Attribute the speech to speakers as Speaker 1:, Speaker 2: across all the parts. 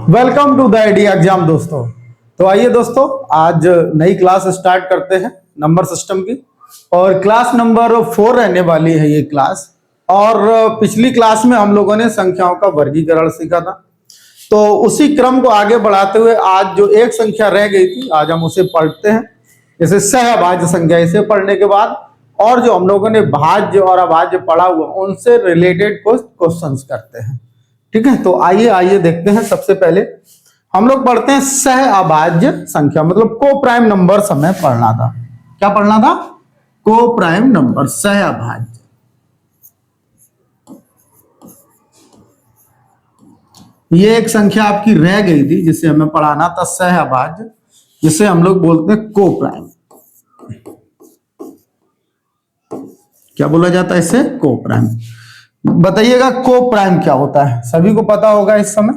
Speaker 1: Welcome to the idea exam दोस्तों। तो आइए दोस्तों, आज नई क्लास स्टार्ट करते हैं नंबर सिस्टम की, और क्लास नंबर 4 रहने वाली है ये क्लास। और पिछली क्लास में हम लोगों ने संख्याओं का वर्गीकरण सीखा था, तो उसी क्रम को आगे बढ़ाते हुए आज जो एक संख्या रह गई थी आज हम उसे पढ़ते हैं। जैसे सहभाज्य संख्या, इसे पढ़ने के बाद और जो हम लोगों ने भाज्य और अभाज्य पढ़ा हुआ उनसे रिलेटेड कुछ क्वेश्चंस करते हैं। ठीक है, तो आइए देखते हैं। सबसे पहले हम लोग पढ़ते हैं सह अभाज्य संख्या, मतलब को प्राइम नंबर हमें पढ़ना था। क्या पढ़ना था? को प्राइम नंबर, सह अभाज्य। ये एक संख्या आपकी रह गई थी जिसे हमें पढ़ाना था, सह अभाज्य, जिसे हम लोग बोलते हैं को प्राइम। क्या बोला जाता है इसे? को प्राइम। बताइएगा को प्राइम क्या होता है? सभी को पता होगा इस समय।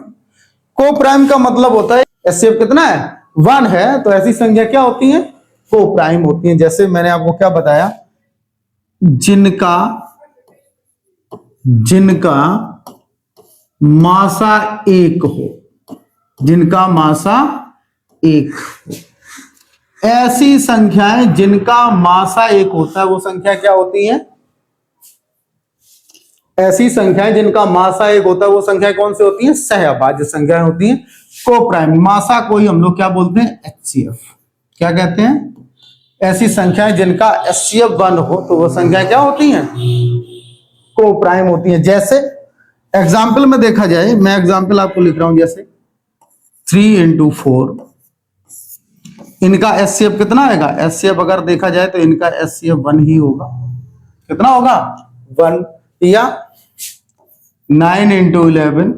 Speaker 1: को प्राइम का मतलब होता है एचसीएफ कितना है? 1 है, तो ऐसी संख्या क्या होती है? को प्राइम होती है। जैसे मैंने आपको क्या बताया, जिनका मासा 1 हो, जिनका मासा 1 हो, ऐसी संख्याएं जिनका मासा 1 होता है वो संख्या क्या होती है? ऐसी संख्याएं जिनका मासा 1 होता है वो संख्या कौन सी होती है? सहअभाज्य संख्याएं होती हैं। को प्राइम, मासा को ही हम लोग क्या बोलते हैं? एचसीएफ। क्या कहते हैं? ऐसी संख्याएं जिनका एचसीएफ 1 हो तो वो संख्या क्या होती हैं? को प्राइम होती हैं। जैसे एग्जाम्पल में देखा जाए, मैं एग्जाम्पल आपको लिख रहा हूं, जैसे 3 × 4, इनका एचसीएफ कितना आएगा? एचसीएफ अगर देखा जाए तो इनका एचसीएफ 1 ही होगा। कितना होगा? 1। या 9 × 11,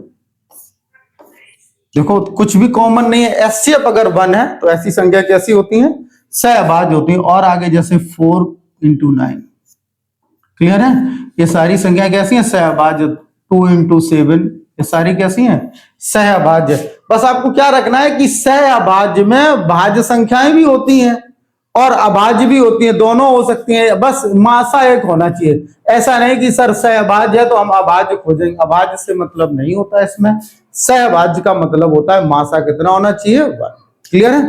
Speaker 1: देखो कुछ भी कॉमन नहीं है। एचसीएफ अगर 1 है तो ऐसी संख्या कैसी होती है? सहअभाज्य होती है। और आगे जैसे 4 × 9, क्लियर है? ये सारी संख्या कैसी है? सहअभाज्य। 2 × 7, ये सारी कैसी हैं? सहअभाज्य। बस आपको क्या रखना है कि सहअभाज्य में भाज्य संख्याएं भी होती हैं और अभाज्य भी होती हैं, दोनों हो सकती हैं, बस मासा 1 होना चाहिए। ऐसा नहीं कि सर सहअभाज्य है तो हम अभाज्य खोजेंगे, अभाज्य से मतलब नहीं होता इसमें। सहअभाज्य का मतलब होता है मासा कितना होना चाहिए? 1। क्लियर है?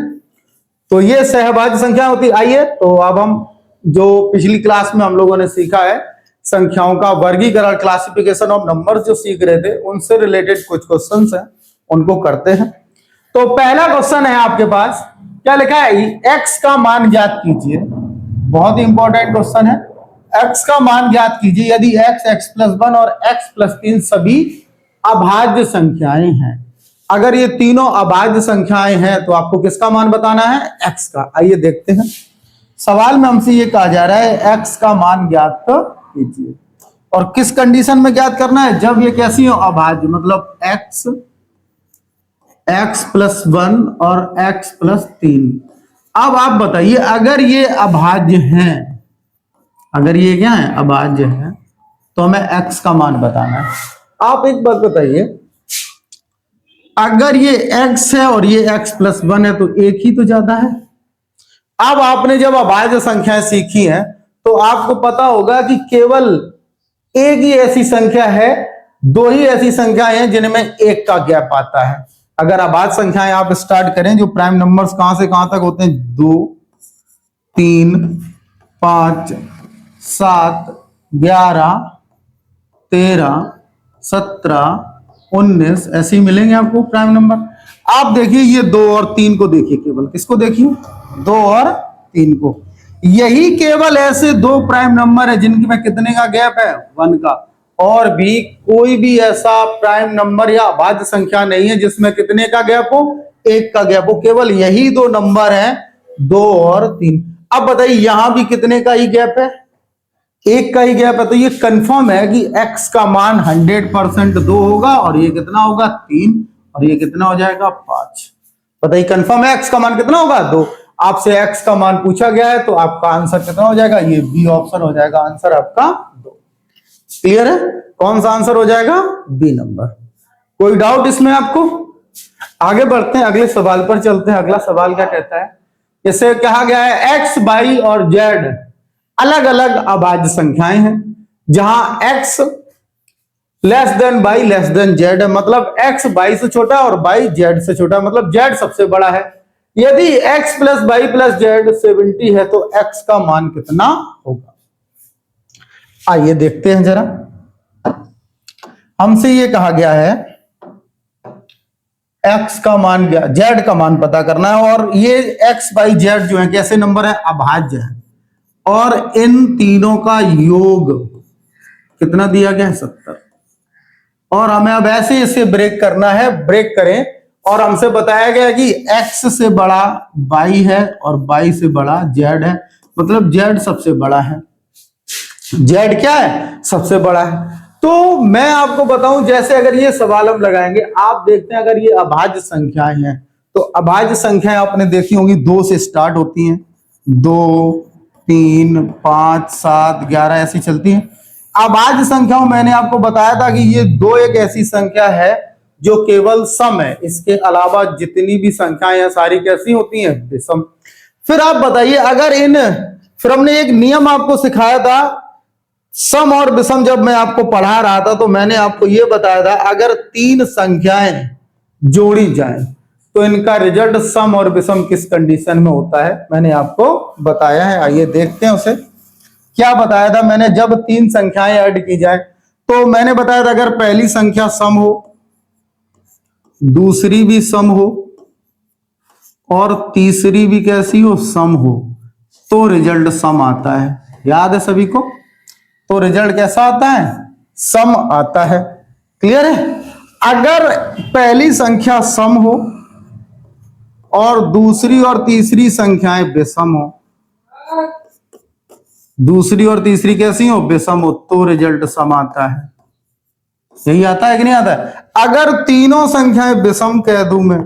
Speaker 1: तो ये सहअभाज्य संख्या होती है। आइए, तो अब हम जो पिछली क्लास में हम लोगों ने सीखा है संख्याओं का वर्गीकरण, क्लासिफिकेशन ऑफ नंबर्स जो सीख रहे थे, उनसे रिलेटेड कुछ क्वेश्चंस हैं, उनको करते हैं। तो पहला क्वेश्चन है आपके पास, क्या लिखा है? x का मान ज्ञात कीजिए। बहुत ही इंपॉर्टेंट क्वेश्चन है। x का मान ज्ञात कीजिए यदि x, x+1 और x+3 सभी अभाज्य संख्याएं हैं। अगर ये तीनों अभाज्य संख्याएं हैं तो आपको किसका मान बताना है? x का। आइए देखते हैं। सवाल में हमसे ये कहा जा रहा है x का मान ज्ञात कीजिए, और किस कंडीशन में ज्ञात करना है? जब ये कैसी हो? अभाज्य, मतलब x+1 और x+3। अब आप बताइए, अगर ये अभाज्य हैं, अगर ये क्या है? अभाज्य है, तो हमें x का मान बताना है। आप एक बात बताइए, अगर ये x है और ये x+1 है तो 1 ही तो ज्यादा है। अब आपने जब अभाज्य संख्याएं सीखी हैं तो आपको पता होगा कि केवल एक ही ऐसी संख्या है, 2 ही ऐसी संख्याएं हैं जिनमें 1 का गैप आता है। अगर अभाज्य संख्याएं आप स्टार्ट करें, जो प्राइम नंबर्स कहां से कहां तक होते हैं? 2, 3, 5, 7, 11, 13, 17, 19 ऐसे ही मिलेंगे आपको प्राइम नंबर। आप देखिए ये 2 और 3 को देखिए, केवल किसको देखिए? 2 और 3 को। यही केवल ऐसे 2 प्राइम नंबर है जिनमें कितने का गैप है? 1 का। और भी कोई भी ऐसा प्राइम नंबर या अभाज्य संख्या नहीं है जिसमें कितने का गैप हो? 1 का गैप हो। केवल यही 2 नंबर हैं, 2 और 3। अब बताइए यहां भी कितने का ही गैप है? 1 का ही गैप है। तो ये कंफर्म है कि x का मान 100% 2 होगा, और ये कितना होगा? 3, और ये कितना हो जाएगा? 5। बताइए कंफर्म है x का मान कितना होगा? 2। आपसे x का मान पूछा गया है तो आपका आंसर कितना हो जाएगा? ये बी ऑप्शन हो जाएगा आंसर आपका 2। क्लियर है? कौन सा आंसर हो जाएगा? B number. कोई डाउट इसमें आपको? आगे बढ़ते हैं, अगले सवाल पर चलते हैं। अगला सवाल क्या कहता है? जैसे कहा गया है x, y और z अलग अलग अभाज्य संख्याएं हैं, जहां x less than by less than Z है, मतलब x बाई से छोटा और बाई जेड से छोटा, मतलब जेड सबसे बड़ा है। यदि x plus by plus Z 70 है तो x का मान कितना होगा? आइए देखते हैं जरा। हमसे ये कहा गया है x का मान, z का मान पता करना है, और ये x बाई जेड जो है कैसे नंबर है? अभाज्य है, और इन तीनों का योग कितना दिया गया है? 70। और हमें अब ऐसे इसे ब्रेक करना है, ब्रेक करें। और हमसे बताया गया कि x से बड़ा y है और y से बड़ा z है, मतलब z सबसे बड़ा है। z क्या है? सबसे बड़ा है। तो मैं आपको बताऊं, जैसे अगर ये सवाल हम लगाएंगे, आप देखते हैं अगर ये अभाज्य संख्याएं हैं तो अभाज्य संख्याएं आपने देखी होंगी 2 से स्टार्ट होती हैं, 2, 3, 5, 7, 11 ऐसी चलती हैं। अभाज्य संख्याओं मैंने आपको बताया था कि ये 2 एक ऐसी संख्या है जो केवल सम है, इसके अलावा जितनी भी संख्याएं हैं सारी कैसी होती हैं? विषम। फिर आप बताइए, अगर फिर हमने एक नियम आपको सिखाया था सम और विषम, जब मैं आपको पढ़ा रहा था तो मैंने आपको यह बताया था अगर 3 संख्याएं जोड़ी जाएं तो इनका रिजल्ट सम और विषम किस कंडीशन में होता है, मैंने आपको बताया है। आइए देखते हैं उसे। क्या बताया था मैंने? जब 3 संख्याएं ऐड की जाए तो मैंने बताया था अगर पहली संख्या सम हो, दूसरी भी सम हो और तीसरी भी कैसी हो? सम हो, तो रिजल्ट सम आता है। याद है सभी को? तो रिजल्ट कैसा आता है? सम आता है। क्लियर है? अगर पहली संख्या सम हो और दूसरी और तीसरी संख्याएं विषम हो, दूसरी और तीसरी कैसी हो? विषम हो, तो रिजल्ट सम आता है। यही आता है कि नहीं आता है? अगर तीनों संख्याएं विषम कह दूं मैं,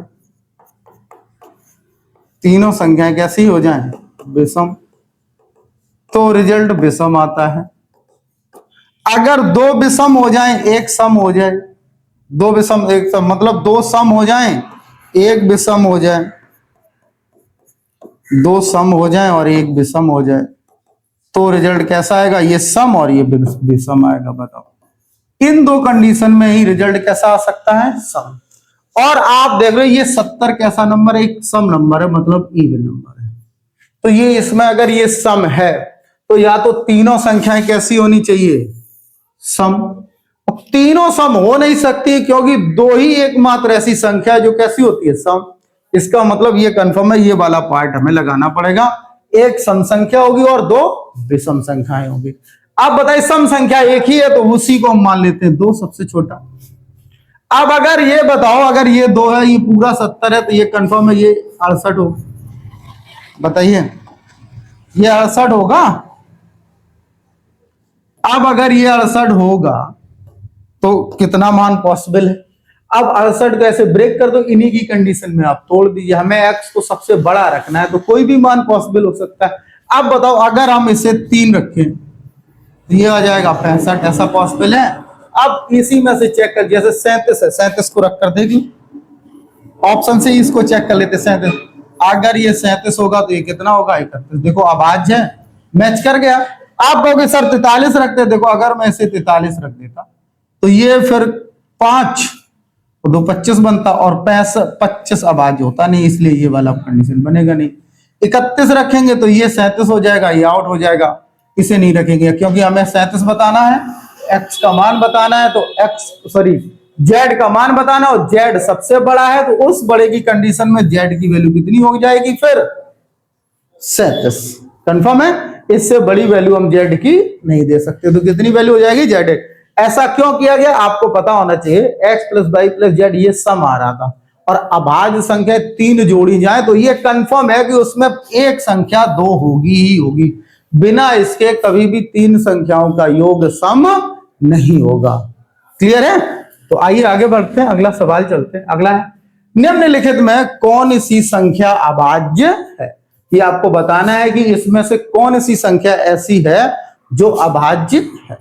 Speaker 1: तीनों संख्याएं कैसी हो जाएं? विषम, तो रिजल्ट विषम आता है। अगर 2 विषम हो जाएं, एक सम हो जाए, 2 विषम एक सम, मतलब 2 सम हो जाएं, एक विषम हो जाए, 2 सम हो जाएं और एक विषम हो जाए, तो रिजल्ट कैसा आएगा? ये सम और ये विषम आएगा। बताओ, इन 2 कंडीशन में ही रिजल्ट कैसा आ सकता है? सम। और आप देख रहे हो ये 70 कैसा नंबर है? एक सम नंबर है, मतलब इवन नंबर है। तो ये इसमें अगर ये सम है तो या तो तीनों संख्याएं कैसी होनी चाहिए? सम। अब तीनों सम हो नहीं सकती क्योंकि 2 ही एकमात्र ऐसी संख्या है जो कैसी होती है? सम। इसका मतलब ये कंफर्म है, ये वाला पार्ट हमें लगाना पड़ेगा। एक सम संख्या होगी और 2 विषम संख्याएं होगी। अब बताइए, सम संख्या एक ही है तो उसी को हम मान लेते हैं 2 सबसे छोटा। अब अगर ये बताओ, अगर ये 2 है, ये पूरा 70 है, तो ये कंफर्म है ये 68 हो। बताइए, ये 68 होगा? अब अगर ये 68 होगा तो कितना मान पॉसिबल है? अब 68 को ऐसे ब्रेक कर दो, इन्हीं की कंडीशन में आप तोड़ दीजिए। हमें x को सबसे बड़ा रखना है तो कोई भी मान पॉसिबल हो सकता है। अब बताओ, अगर हम इसे 3 रखें तो ये आ जाएगा 65, ऐसा पॉसिबल है? अब इसी में से चेक कर, जैसे 37 है, 37 को रख कर देख ऑप्शन से इसको चेक कर लेते। 37, अगर ये 37 होगा तो ये कितना होगा? 31। देखो अभाज्य है, मैच कर गया। आप कहोगे सर 43 रखते, देखो अगर मैं इसे 43 रख देता तो ये फिर 5 2 25 बनता, और 25 अभाज्य होता नहीं, इसलिए ये वाला कंडीशन बनेगा नहीं। 31 रखेंगे तो ये 37 हो जाएगा, ये आउट हो जाएगा, इसे नहीं रखेंगे क्योंकि हमें 37 बताना है, x का मान बताना है, तो z का मान बताना, और z सबसे बड़ा है तो उस बड़े की कंडीशन में z की वैल्यू कितनी हो जाएगी? फिर 37। कंफर्म है? इससे बड़ी वैल्यू हम z की नहीं दे सकते, तो कितनी वैल्यू हो जाएगी? z। ऐसा क्यों किया गया? आपको पता होना चाहिए, x plus Y plus Z ये सम आ रहा था, और अभाज्य संख्या 3 जोड़ी जाए तो ये कंफर्म है कि उसमें एक संख्या 2 होगी ही होगी। बिना इसके कभी भी 3 संख्याओं का योग सम नहीं होगा। क्लियर है? तो आइए आगे बढ़ते हैं, अगला सवाल चलते हैं। अगला है, निम्नलिखित में कौन सी संख्या अभाज्य है? ये आपको बताना है कि इसमें से कौन सी संख्या ऐसी है जो अभाज्य है।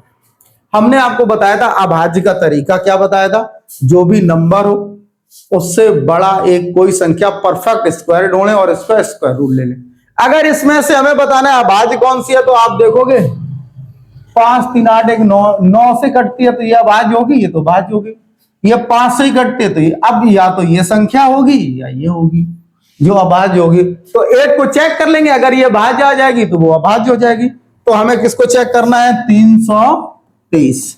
Speaker 1: हमने आपको बताया था अभाज्य का तरीका, क्या बताया था? जो भी नंबर हो उससे बड़ा एक कोई संख्या परफेक्ट स्क्वायर ढूंढे और इसका स्क्वायर रूट ले लें। अगर इसमें से हमें बताना है अभाज्य कौन सी है, तो आप देखोगे 5 3 8 1 9, 9 से कटती है तो ये अभाज्य होगी, ये तो भाज्य होगी। ये 5 से ही कटते तो ये, अब या तो ये संख्या होगी या ये होगी जो अभाज्य होगी। तो एक को चेक कर लेंगे, अगर ये भाज्य आ जाएगी तो वो अभाज्य हो जाएगी। तो हमें किसको चेक करना है? 323।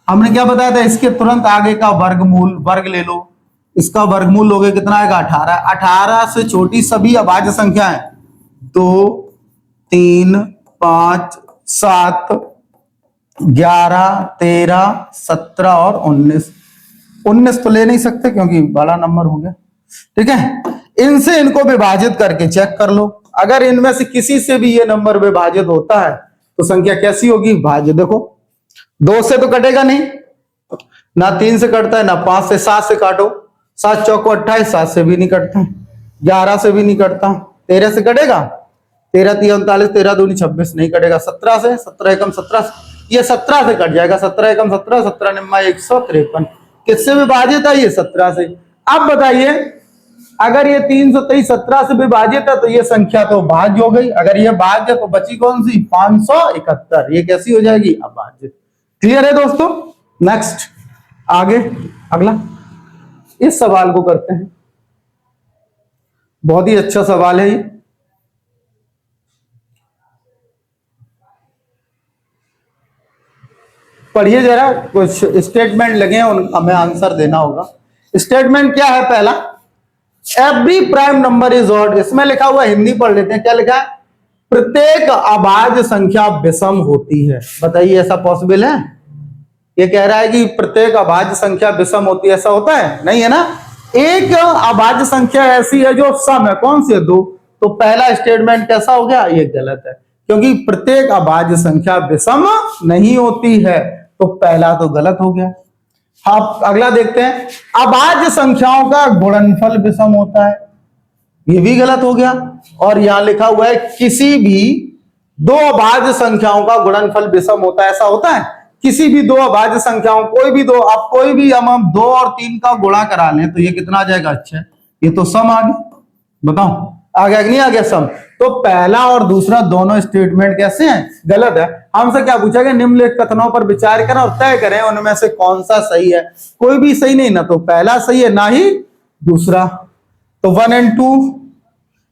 Speaker 1: हमने क्या बताया था? इसके तुरंत आगे का वर्गमूल, वर्ग ले लो, इसका वर्गमूल लोगे कितना आएगा? 18। 18 से छोटी सभी अभाज्य संख्याएं 2 3 5 7 11 13 17 और 19। 19 तो ले नहीं सकते क्योंकि बड़ा नंबर हो गया, ठीक है। इनसे इनको विभाजित करके चेक कर लो, अगर इनमें से किसी से भी ये नंबर विभाजित होता है तो संख्या कैसी होगी? भाज्य। देखो 2 से तो कटेगा नहीं, ना 3 से कटता है, ना 5 से। 7 से काटो, 7 चौको 28, 7 से भी नहीं कटता, 11 से भी नहीं कटता, 13 से कटेगा? 13 3 39, 13 दूनी 26, नहीं कटेगा। 17 से, 17 एकम 17, ये 17 से कट जाएगा। 17 एकम 17, 17 निम्मा 153। किससे विभाजित है? ये 17 से। अब बताइए, अगर ये 323 17 से विभाजित है तो ये संख्या तो भाज्य हो गई। अगर ये भाज्य तो बची कौन सी? 571। ये कैसी हो जाएगी? अभाज्य। क्लियर है दोस्तों? नेक्स्ट, आगे अगला इस सवाल को करते हैं। बहुत ही अच्छा सवाल है ये। पढ़िए जरा, कुछ स्टेटमेंट लगे हैं, हमें आंसर देना होगा। स्टेटमेंट क्या है? पहला, every prime number is odd. इसमें लिखा हुआ, हिंदी पढ़ लेते हैं, क्या लिखा है? प्रत्येक अभाज्य संख्या विषम होती है। बताइए, ऐसा पॉसिबल है? ये कह रहा है कि प्रत्येक अभाज्य संख्या विषम होती है, ऐसा होता है? नहीं है ना। एक अभाज्य संख्या ऐसी है जो सम है, कौन सी है? 2। तो पहला स्टेटमेंट कैसा हो गया? ये गलत है, क्योंकि प्रत्येक अभाज्य संख्या विषम नहीं होती है। तो पहला तो गलत हो गया। आप अगला देखते हैं, अभाज्य संख्याओं का गुणनफल विषम होता है, ये भी गलत हो गया। और यहां लिखा हुआ है किसी भी 2 अभाज्य संख्याओं का गुणनफल विषम होता है, ऐसा होता है? किसी भी 2 अभाज्य संख्याओं, कोई भी 2, आप कोई भी हम 2 और 3 का गुणा करा लें तो ये कितना आ जाएगा? अच्छा, ये तो सम आ गया। बताओ आ गया कि नहीं आ गया सम? तो पहला और दूसरा दोनों स्टेटमेंट कैसे हैं? गलत है। हमसे क्या पूछा गया? निम्नलिखित कथनों पर विचार करें और तय करें उनमें से कौन सा सही है। कोई भी सही नहीं, ना तो पहला सही है ना ही दूसरा। तो 1 और 2,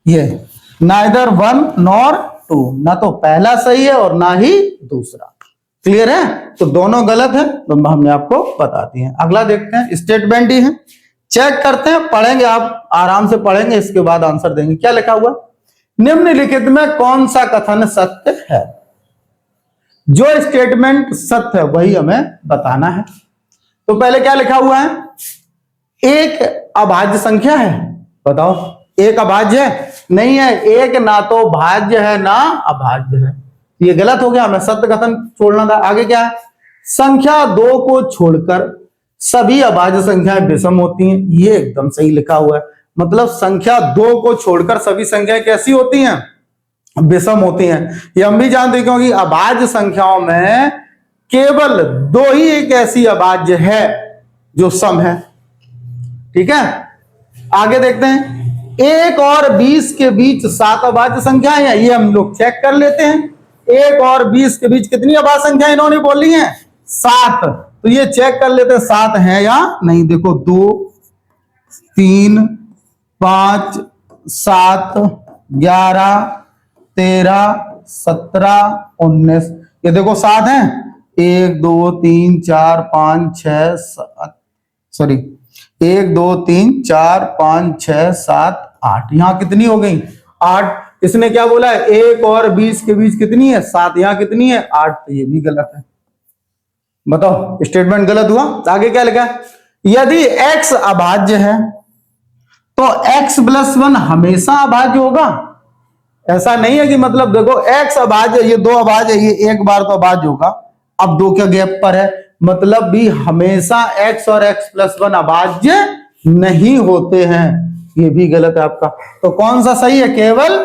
Speaker 1: ये नाइदर 1 नॉर 2, ना तो पहला सही है और ना ही दूसरा। क्लियर है? तो दोनों गलत है, तो हमने आपको बता दिए हैं। अगला देखते हैं, स्टेटमेंट ही है, चेक करते हैं, पढ़ेंगे, आप आराम से पढ़ेंगे, इसके बाद आंसर देंगे। क्या लिखा हुआ? निम्नलिखित में कौन सा कथन सत्य है? जो स्टेटमेंट सत्य है वही हमें बताना है। तो पहले क्या लिखा हुआ है? एक अभाज्य संख्या है। बताओ, एक अभाज्य है? नहीं है। एक ना तो भाज्य है ना अभाज्य है, ये गलत हो गया, हमें सत्य कथन छोड़ना था। आगे क्या है? संख्या 2 को छोड़कर सभी अभाज्य संख्याएं विषम होती हैं, ये एकदम सही लिखा हुआ है। मतलब संख्या 2 को छोड़कर सभी संख्याएं कैसी होती हैं? विषम होती हैं। ये हम भी जानते हैं, क्योंकि अभाज्य संख्याओं में केवल 2 ही एक ऐसी अभाज्य है जो सम है। ठीक है, आगे देखते हैं। 1 और 20 के बीच 7 अभाज्य संख्याएं हैं, ये हम लोग चेक कर लेते हैं। 1 और 20 के बीच कितनी अभाज्य संख्याएं इन्होंने बोली हैं? 7। तो ये चेक कर लेते हैं 7 है या नहीं। देखो 2 3 5 7 11 13 17 19, ये देखो 7 है। 1 2 3 4 5 6 7, सॉरी 1 2 3 4 5 6 7 8, यहां कितनी हो गई? 8। इसने क्या बोला है? 1 और 20 के बीच कितनी है? 7। यहां कितनी है? 8। तो ये भी गलत है। बताओ, स्टेटमेंट गलत हुआ। आगे क्या लिखा है? यदि x अभाज्य है तो x + 1 हमेशा अभाज्य होगा। ऐसा नहीं है कि मतलब देखो x अभाज्य, ये 2 अभाज्य, ये एक बार तो अभाज्य होगा, अब 2 के गैप पर है, मतलब भी हमेशा x और x + 1 अभाज्य नहीं होते हैं। ये भी गलत है आपका। तो कौन सा सही है? केवल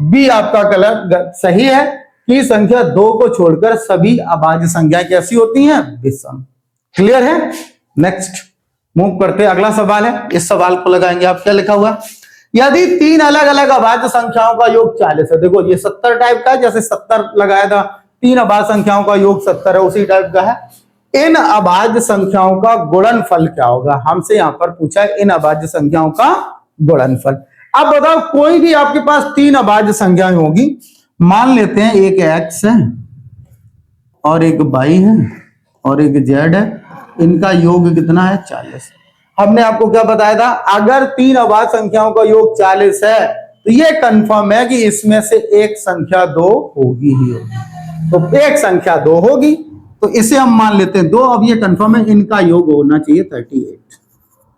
Speaker 1: बी आपका गलत सही है कि संख्या 2 को छोड़कर सभी अभाज्य संख्याएं कैसी होती हैं? विषम। क्लियर है? नेक्स्ट मूव करते हैं, अगला सवाल है, इस सवाल को लगाएंगे आप। क्या लिखा हुआ? यदि 3 अलग अलग अभाज्य संख्याओं का योग 40 है। देखो ये 70 टाइप का है, जैसे 70 लगाया था तीन अभाज्य संख्याओं का योग 70 है, उसी टाइप का है। इन अभाज्य संख्याओं का गुणनफल क्या होगा, हमसे यहां पर पूछा है इन अभाज्य संख्याओं का गुणनफल। अब बताओ कोई भी आपके पास तीन अभाज्य संख्याएं होगी, मान लेते हैं एक x है और एक y है और एक z है, इनका योग कितना है 40। हमने आपको क्या बताया था, अगर तीन अभाज्य संख्याओं का योग 40 है तो ये कंफर्म है कि इसमें से एक संख्या 2 होगी ही होगी। तो एक संख्या 2 होगी, तो इसे हम मान लेते हैं 2। अब ये कंफर्म है, इनका योग होना चाहिए 38।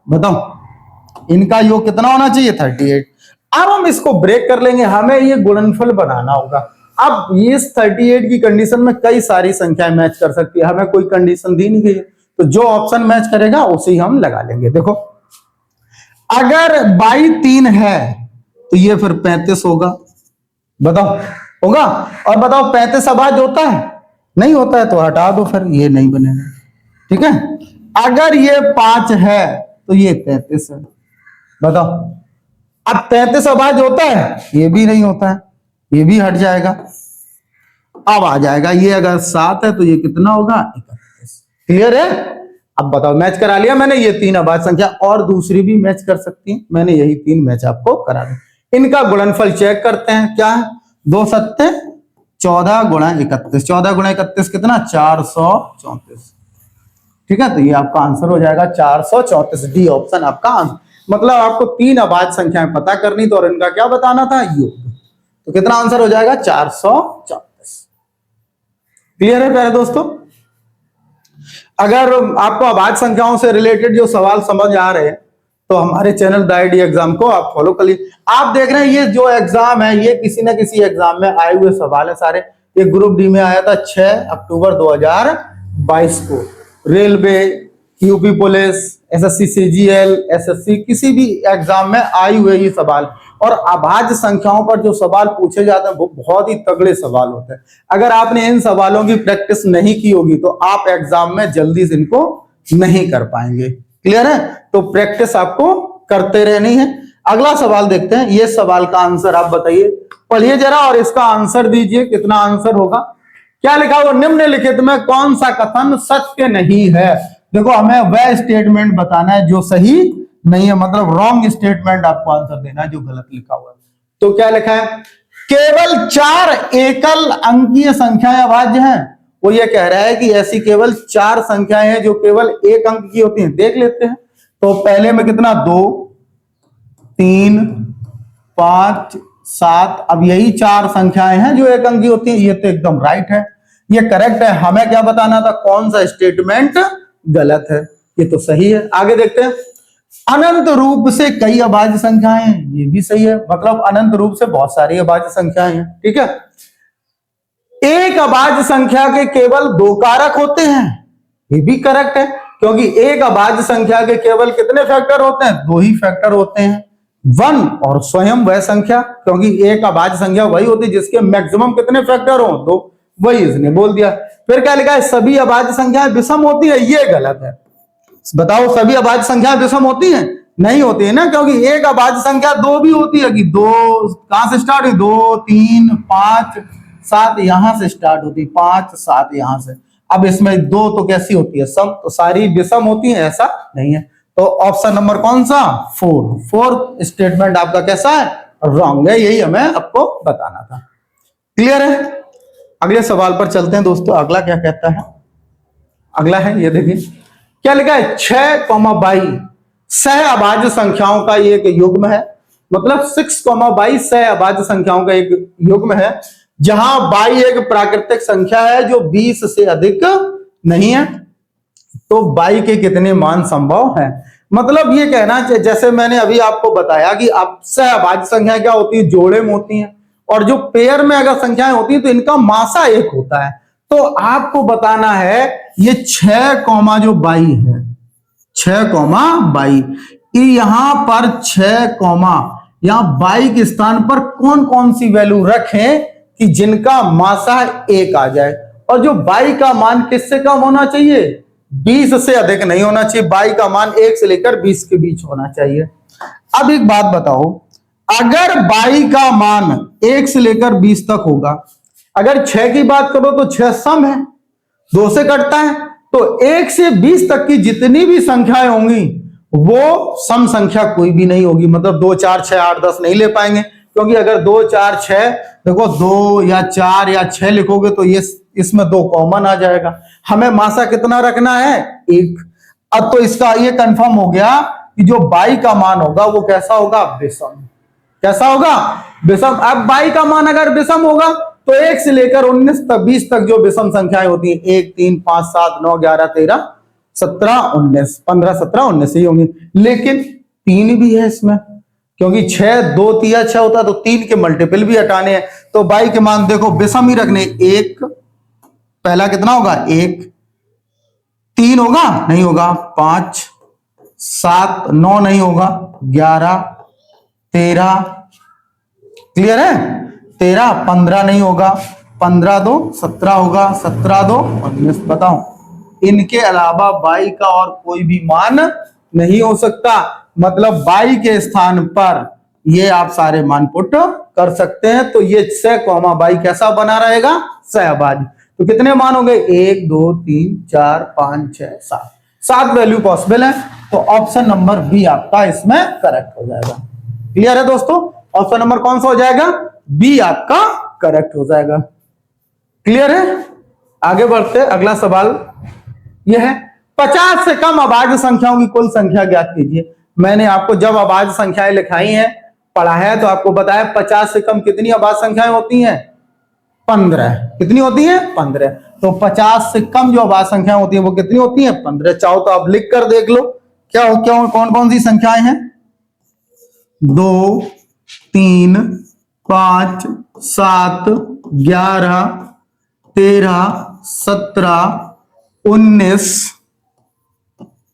Speaker 1: बताओ इनका योग कितना होना चाहिए 38। अब हम इसको ब्रेक कर लेंगे, हमें ये गुणनफल बनाना होगा। अब इस 38 की कंडीशन में कई सारी संख्याएं मैच कर सकती है, हमें कोई कंडीशन दी नहीं गई है, तो जो ऑप्शन मैच करेगा उसे ही हम लगा लेंगे। देखो अगर 22 है तो ये फिर 35 होगा, बताओ होगा। और बताओ 35 अभाज्य होता है, नहीं होता है तो हटा दो, फिर ये नहीं बनेगा, ठीक है। अगर ये 5 है तो ये 33 है, बताओ। अब 33 अभाज्य होता है, ये भी नहीं होता है, ये भी हट जाएगा। अब आ जाएगा ये अगर 7 है तो ये कितना होगा 31। क्लियर है। अब बताओ मैच करा लिया मैंने, ये तीन अभाज्य संख्या और दूसरी भी मैच कर सकती है, मैंने यही तीन मैच आपको करा दी। इनका गुणनफल चेक करते हैं, क्या है 2 सत्ते 14 गुणा 31, 14 गुणा 31 कितना 434, ठीक है। तो ये आपका आंसर हो जाएगा 434, डी ऑप्शन आपका आंसर। मतलब आपको तीन अभाज्य संख्याएं पता करनी तो और इनका क्या बताना था योग, तो कितना आंसर हो जाएगा 434। क्लियर है प्यारे दोस्तों। अगर आपको अभाज्य संख्याओं से रिलेटेड जो सवाल समझ आ रहे हैं तो हमारे चैनल द आईडी एग्जाम को आप फॉलो कर लीजिए। आप देख रहे हैं ये जो एग्जाम है ये किसी ना किसी एग्जाम में आए हुए सवाल है सारे। ये ग्रुप डी में आया था 6 अक्टूबर 2022 को, railway, UP police, SSC CGL, SSC, किसी भी एग्जाम में आई हुए ये सवाल। और अभाज्य संख्याओं पर जो सवाल पूछे जाते हैं वो बहुत ही तगड़े सवाल होते हैं। अगर आपने इन सवालों की प्रैक्टिस नहीं की होगी तो आप एग्जाम में जल्दी से इनको नहीं कर पाएंगे। क्लियर है। तो प्रैक्टिस आपको करते रहनी है। अगला सवाल देखते हैं, ये सवाल का आंसर आप बताइए, पढ़िए जरा और इसका आंसर दीजिए, कितना आंसर होगा। क्या लिखा हुआ, निम्नलिखित में कौन सा कथन सत्य नहीं है। देखो हमें वह स्टेटमेंट बताना है जो सही नहीं है, मतलब रॉन्ग स्टेटमेंट आपको आंसर देना है जो गलत लिखा हुआ है। तो क्या लिखा है, केवल 4 एकल अंकीय संख्याएं अभाज्य हैं। वो ये कह रहा है कि ऐसी केवल 4 संख्याएं हैं जो केवल एक अंक की होती हैं। देख लेते हैं। तो पहले में कितना 2, 3, 5, 7, अब यही 4 संख्याएं हैं जो एक अंक की होती हैं। ये तो एकदम राइट है, ये करेक्ट है। हमें क्या बताना था, कौन सा स्टेटमेंट गलत है। ये तो सही है। आगे देखते हैं, अनंत रूप से कई अभाज्य संख्याएं हैं, ये भी सही है, मतलब अनंत रूप से बहुत सारी अभाज्य संख्याएं हैं। ठीक है। एक अभाज्य संख्या के केवल 2 कारक होते हैं, ये भी करेक्ट है, क्योंकि एक अभाज्य संख्या के केवल कितने फैक्टर होते हैं, 2 ही फैक्टर होते हैं, 1 और स्वयं वह संख्या, क्योंकि एक अभाज्य संख्या वही होती है जिसके मैक्सिमम कितने फैक्टर हो, 2। वही इसने बोल दिया। फिर क्या लिखा है, सभी अभाज्य संख्याएं विषम होती है, ये गलत है। बताओ सभी अभाज्य संख्याएं विषम होती हैं, नहीं होती है ना, क्योंकि एक अभाज्य संख्या 2 भी होती है कि 2 कहां से स्टार्ट हुई, 2, 3, 5, 7 यहां से स्टार्ट होती है, 5, 7 यहां से। अब इसमें 2 तो कैसी होती है, सम, तो सारी विषम होती है, ऐसा नहीं है। तो ऑप्शन नंबर कौन सा, 4 स्टेटमेंट आपका कैसा है, रॉन्ग है, यही हमें आपको बताना था। क्लियर है। अगले सवाल पर चलते हैं दोस्तों। अगला क्या कहता है, अगला है ये देखिए क्या लिखा है, 6, 6 अभाज्य संख्याओं का एक युग्म है, मतलब 6, सह अभाज्य संख्याओं का एक युग्म है, जहां 22 एक प्राकृतिक संख्या है जो 20 से अधिक नहीं है। तो 22 के कितने मान संभव है। मतलब ये कहना चाहिए, जैसे मैंने अभी आपको बताया कि अब सह अभाज्य संख्या क्या होती है, जोड़े में होती हैं, और जो पेयर में अगर संख्याएं होती हैं तो इनका मासा 1 होता है। तो आपको बताना है ये 6, है, 6, यहां पर 6, यहां 22 के स्थान पर कौन कौन सी वैल्यू रखें कि जिनका मासा 1 आ जाए। और जो 22 का मान किससे कम होना चाहिए, 20 से अधिक नहीं होना चाहिए। 22 का मान 1 से लेकर 20 के बीच होना चाहिए। अब एक बात बताओ, अगर 22 का मान 1 से लेकर 20 तक होगा, अगर 6 की बात करो तो 6 सम है, 2 से कटता है, तो 1 से 20 तक की जितनी भी संख्याएं होंगी वो सम संख्या कोई भी नहीं होगी। मतलब 2 4 6 8 10 नहीं ले पाएंगे, क्योंकि अगर 2 4 6 देखो 2 या 4 या 6 लिखोगे तो ये इसमें 2 कॉमन आ जाएगा। हमें मासा कितना रखना है? 1। अब तो इसका ये कंफर्म हो गया कि जो बाई का मान होगा वो कैसा होगा? विषम। कैसा होगा? विषम। अब बाई का मान अगर विषम होगा तो 1 से लेकर 19 तक 20 तक जो विषम संख्याएं होती हैं 1 3 5 7 9 11 13 17 19 15 17 19 ही होंगी। लेकिन 3 भी है इसमें, क्योंकि 6 2 तिया 6 होता है तो 3 के मल्टीपल भी हटाने हैं। तो बाई के मान देखो विषम ही रखने। 1 पहला कितना होगा? 1। 3 होगा? नहीं होगा। 5 7 9 नहीं होगा। 11 13 क्लियर है? 13 15 नहीं होगा। 15 2 17 होगा। 17 2 19। बताओ, इनके अलावा बाई का और कोई भी मान नहीं हो सकता। मतलब बाई के स्थान पर ये आप सारे मान पुट कर सकते हैं। तो ये 6 कॉमा बाई कैसा बना रहेगा? सहअभाज्य। तो कितने मान हो गए? 1 2 3 4 5 6 7 7 वैल्यू पॉसिबल है। तो ऑप्शन नंबर बी आपका इसमें करेक्ट हो जाएगा। क्लियर है दोस्तों? ऑप्शन नंबर कौन सा हो जाएगा? बी आपका करेक्ट हो जाएगा। क्लियर है? आगे बढ़ते, अगला सवाल यह है 50 से कम अभाज्य संख्याओं की कुल संख्या ज्ञात कीजिए। मैंने आपको जब अभाज्य संख्याएं लिखाई हैं, पढ़ा है, तो आपको बताया 50 से कम कितनी अभाज्य संख्याएं होती हैं? 15। कितनी होती हैं? 15। तो 50 से कम जो अभाज्य संख्याएं होती हैं वो कितनी होती हैं? 15। चाहो तो आप लिख कर देख लो क्या कौन कौन सी संख्याएं हैं? 2 3 5 7 11 13 17 19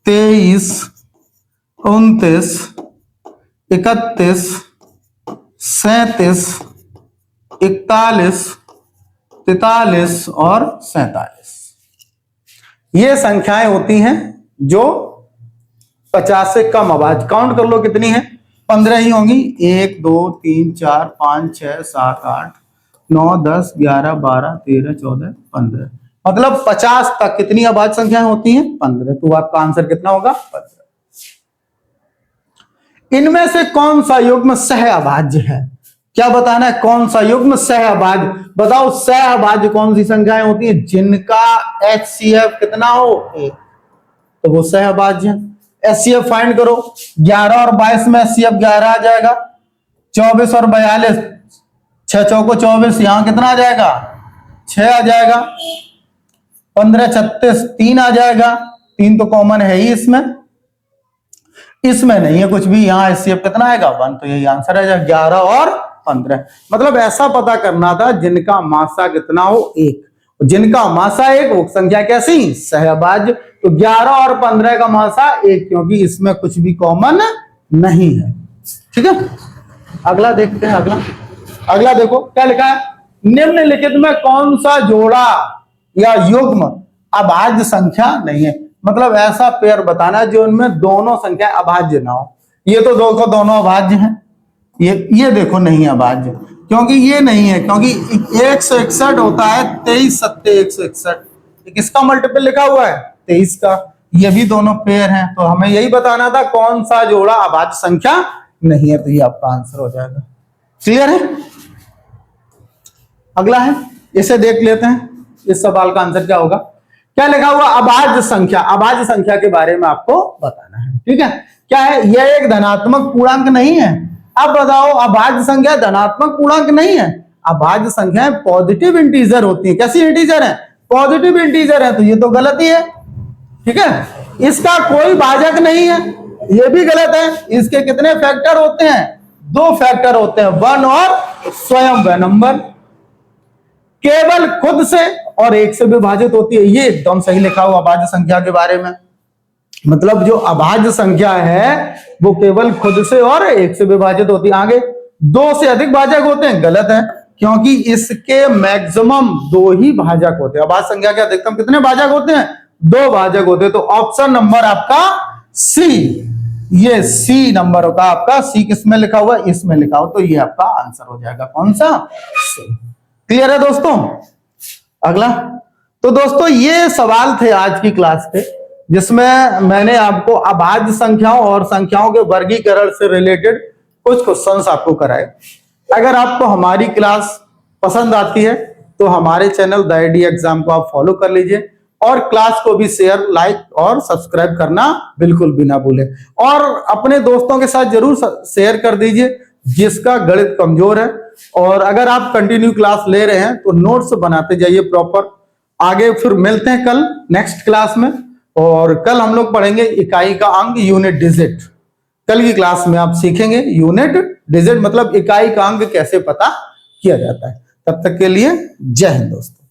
Speaker 1: 23 29 31 37 41 43 और 47। ये संख्याएं होती हैं जो 50 से कम अभाज्य। काउंट कर लो कितनी है? 15 ही होंगी। 1 2 3 4 5 6 7 8 9 10 11 12 13 14 15। मतलब 50 तक कितनी अभाज्य संख्याएं होती हैं? 15। तो आपका आंसर कितना होगा? 15। इनमें से कौन सा युग्म सहअभाज्य है? क्या बताना है? कौन सा युग्म सहअभाज्य? बताओ, सहअभाज्य कौन सी संख्याएं होती हैं? जिनका HCF कितना हो? 1, तो वो सहअभाज्य है। HCF फाइंड करो। 11 और 22 में HCF 11 आ जाएगा। 24 और 42, 6 चौको 24, यहां कितना आ जाएगा? 6 आ जाएगा। 15 36 3 आ जाएगा। 3 तो कॉमन है ही इसमें नहीं है कुछ भी। यहां HCF कितना आएगा? 1। तो यही आंसर है 11 और 15। मतलब ऐसा पता करना था जिनका मासा कितना हो? 1। जिनका मासा 1 वो संख्या कैसी? सहअभाज्य। तो 11 और 15 का मासा 1, क्योंकि इसमें कुछ भी कॉमन नहीं है। ठीक है, अगला देखते हैं। अगला देखो क्या लिखा है? निम्नलिखित में कौन सा जोड़ा या युग्म अभाज्य संख्या नहीं है? मतलब ऐसा पेयर बताना जो इनमें दोनों संख्या अभाज्य ना हो। ये तो देखो दोनों अभाज्य हैं। ये देखो नहीं अभाज्य, क्योंकि ये नहीं है, क्योंकि 161 होता है 23 सत्ते 161। किसका मल्टीपल लिखा हुआ है? 23 का। ये भी दोनों पेयर हैं। तो हमें यही बताना था कौन सा जोड़ा अभाज्य संख्या नहीं है। तो ये आपका आंसर हो जाएगा। क्लियर है? अगला है, इसे देख लेते हैं। इस सवाल का आंसर क्या होगा? क्या लिखा हुआ? अभाज्य संख्या। अभाज्य संख्या के बारे में आपको बताना है। ठीक है, क्या है? यह एक धनात्मक पूर्णांक नहीं है। अब बताओ, अभाज्य संख्या धनात्मक पूर्णांक नहीं है। अभाज्य संख्याएं पॉजिटिव इंटीजर होती है। कैसी इंटीजर है? पॉजिटिव इंटीजर है। तो ये तो गलत ही है। ठीक है, इसका कोई भाजक नहीं है, ये भी गलत है। इसके कितने फैक्टर होते हैं? 2 फैक्टर होते हैं, 1 और स्वयं व नंबर। केवल खुद से और 1 से विभाजित होती है। ये एकदम सही लिखा हुआ अभाज्य संख्या के बारे में। मतलब जो अभाज्य संख्या है वो केवल खुद से और 1 से विभाजित होती है। आगे 2 से अधिक भाजक होते हैं, गलत है, क्योंकि इसके मैक्सिमम 2 ही भाजक होते हैं। अभाज्य संख्या के अधिकतम कितने भाजक होते हैं? 2 भाजक होते हैं। तो ऑप्शन नंबर आपका सी, ये सी नंबर होगा आपका। सी किसमें लिखा हुआ? इसमें लिखा हो। तो ये आपका आंसर हो जाएगा कौन सा? सी। क्लियर है दोस्तों? अगला, तो दोस्तों ये सवाल थे आज की क्लास के, जिसमें मैंने आपको अभाज्य संख्याओं और संख्याओं के वर्गीकरण से रिलेटेड कुछ क्वेश्चंस आपको कराए। अगर आपको हमारी क्लास पसंद आती है तो हमारे चैनल द आईडी एग्जाम को आप फॉलो कर लीजिए और क्लास को भी शेयर, लाइक और सब्सक्राइब करना बिल्कुल भी ना भूलें। और अपने दोस्तों के साथ जरूर शेयर कर दीजिए जिसका गणित कमजोर है। और अगर आप कंटिन्यू क्लास ले रहे हैं तो नोट्स बनाते जाइए प्रॉपर। आगे फिर मिलते हैं कल नेक्स्ट क्लास में, और कल हम लोग पढ़ेंगे इकाई का अंग यूनिट डिजिट। कल की क्लास में आप सीखेंगे यूनिट डिजिट मतलब इकाई का अंग कैसे पता किया जाता है। तब तक के लिए जय हिंद दोस्तों।